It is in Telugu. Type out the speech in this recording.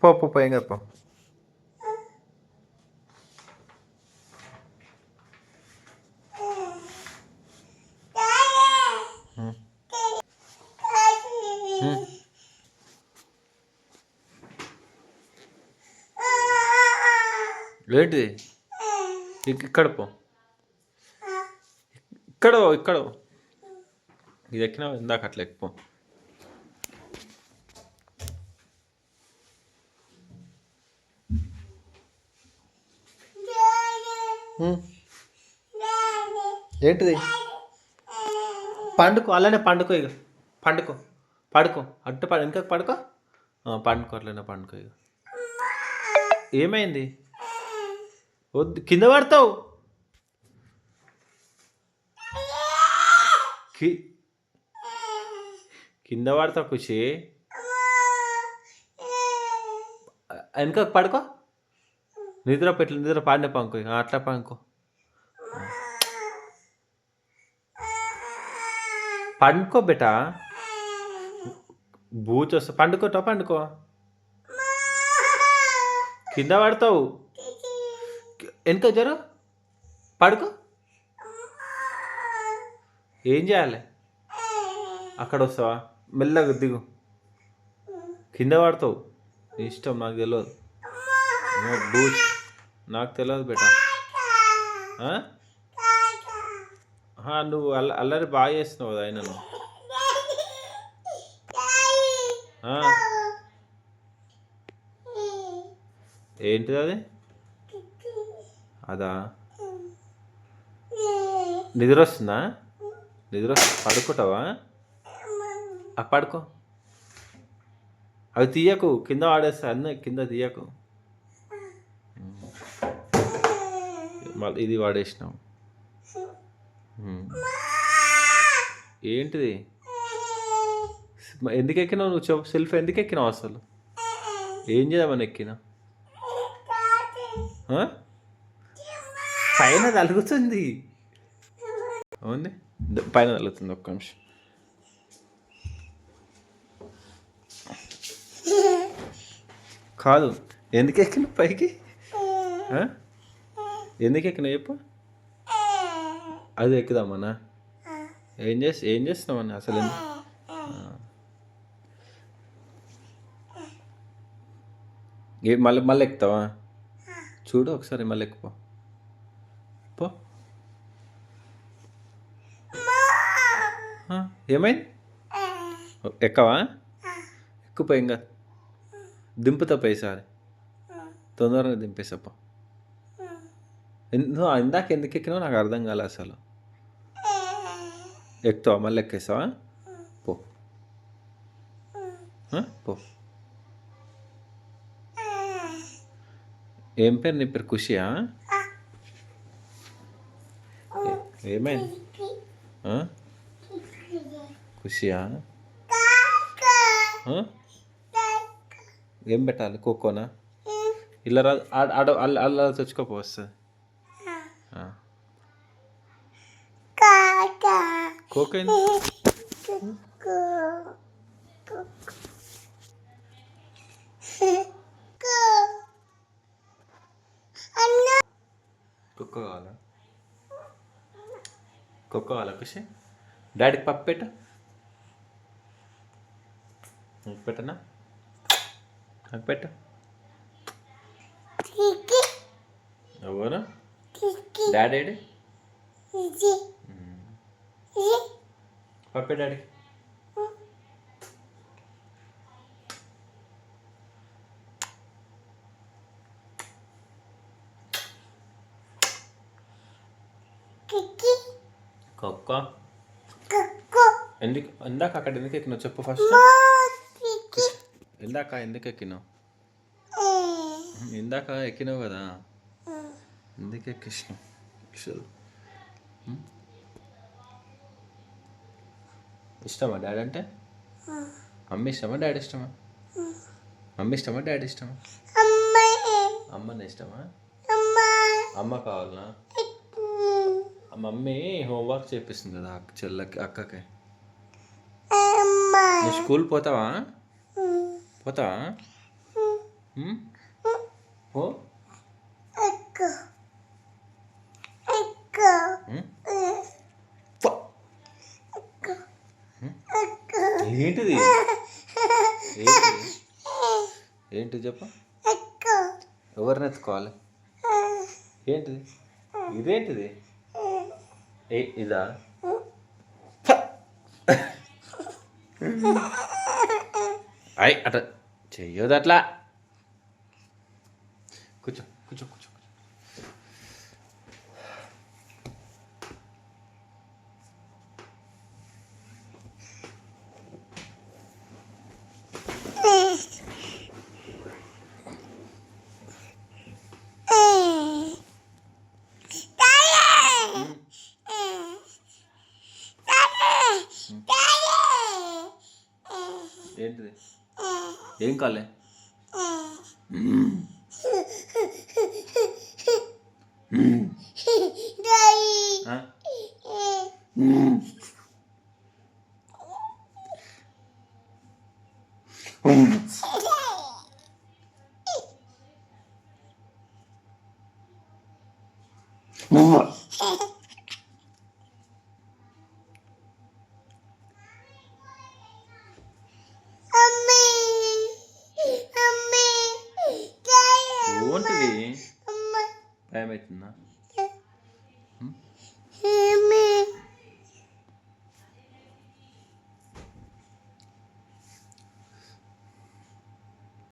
పో పో పో, ఏం కాదు పో. ఏంటిది? ఇక్కడ పో, ఇక్కడ ఇక్కడ ఇది ఎక్కినా ఇందాక అట్లా ఎక్కిపో. ఏంటిది? పండుకో, అలానే పండుకో, ఇక పండుకో, పడుకో, అట్టు ఇంకా పడుకో, పండుకో, అట్లనే పండుకో ఇక. ఏమైంది? వద్దు, కింద పడతావు. కింద పడతావు ఖుషి. వెనక పడుకో, నిద్ర పెట్టి నిద్ర పాడిన పంకో, అట్లా పంకో. పండుకో బేటా, బూచి వస్తా. పండుకోటా, పండుకో, కింద పడతావు. వెనక జరు, పడుకో. ఏం చేయాలి? అక్కడ వస్తావా? మెల్లగా దిగు, కింద పడతావు. ఇష్టం, నాకు తెలియదు. బూచ్ నాకు తెలియదు బేటా. నువ్వు అల్లరి బాగా చేస్తున్నావు కదా ఆయనను. ఏంటిది అది? అదా, నిద్ర వస్తుందా? నిద్ర వస్తుంది, పడుకుంటావా? పడుకో. అవి తీయకు, కింద వాడేస్తా అన్నీ, కింద తీయకు. మళ్ళీ ఇది వాడేసినావు. ఏంటిది? ఎందుకు ఎక్కినావు నువ్వు? చెప్పు, సెల్ఫ్ ఎందుకు ఎక్కినావు అసలు? ఏం చేద్దామని ఎక్కినా? పైన తలుగుతుంది. అవుంది, పైన తలుగుతుంది. ఒక్క నిమిషం. కాదు, ఎందుకు ఎక్కినావు పైకి? ఎందుకు ఎక్కినావు చెప్పు. అది ఎక్కుదామన్నా? ఏం చేస్తున్నామన్నా అసలు? మళ్ళీ ఎక్కుతావా? చూడు ఒకసారి, మళ్ళీ ఎక్కుపో. పో. ఏమైంది? ఎక్కవా? ఎక్కుపో, ఇంకా దింపుతా పైసారి, తొందరగా దింపేసప్ప. నువ్వు ఇందాక ఎందుకు ఎక్కినావు నాకు అర్థం కాలే అసలు. ఎక్కుతావా? మళ్ళీ ఎక్కేస్తావా? పో పో. ఏం పేరు నీ పేరు? ఖుషియా? ఏమైంది? ఖుషియా? ఏం పెట్టాలి? కోకోనా? ఇలా రా, అల్ల తెచ్చుకోపో, వస్తుంది. కోకో కుక్క కావాలా? కుక్క కావాలా ఖుషి? డాడీకి పప్పు పెట్ట. పెట్టనా? నాకు పెట్ట. ఎవరు? డాడీ. పప్పే డాడీ. కుక్క ఎందుకు ఇందాక అక్కడ ఎందుకు ఎక్కినావు చెప్పు ఫస్ట్. ఇందాక ఎందుకు ఎక్కినావు? ఇందాక ఎక్కినావు కదా, ఎందుకు ఎక్కినావు? ఇష్టమా డాడీ అంటే? మమ్మీ ఇష్టమా డాడీ ఇష్టమా? మమ్మీ ఇష్టమా డాడీ ఇష్టమా? అమ్మని ఇష్టమా? అమ్మ కావాలనా? మమ్మీ హోంవర్క్ చేపిస్తుంది కదా చెల్లకి, అక్కకి. నువ్వు స్కూల్ పోతావా? ఉమ్? ఓ ఉమ్? ఫ. ఏంటిది ఏంటిది ఏంటి చెప్పు. ఎవరిని ఎత్తుకోవాలి? ఏంటిది ఇదేంటిది? ఇదా? అయ్ అట్లా చెయ్యొద్దు అట్లా. కూర్చో కూర్చో కూర్చో. ఏంటిది ఏం కాలే? ఆ? ఏంటిది భయం అవుతుందా?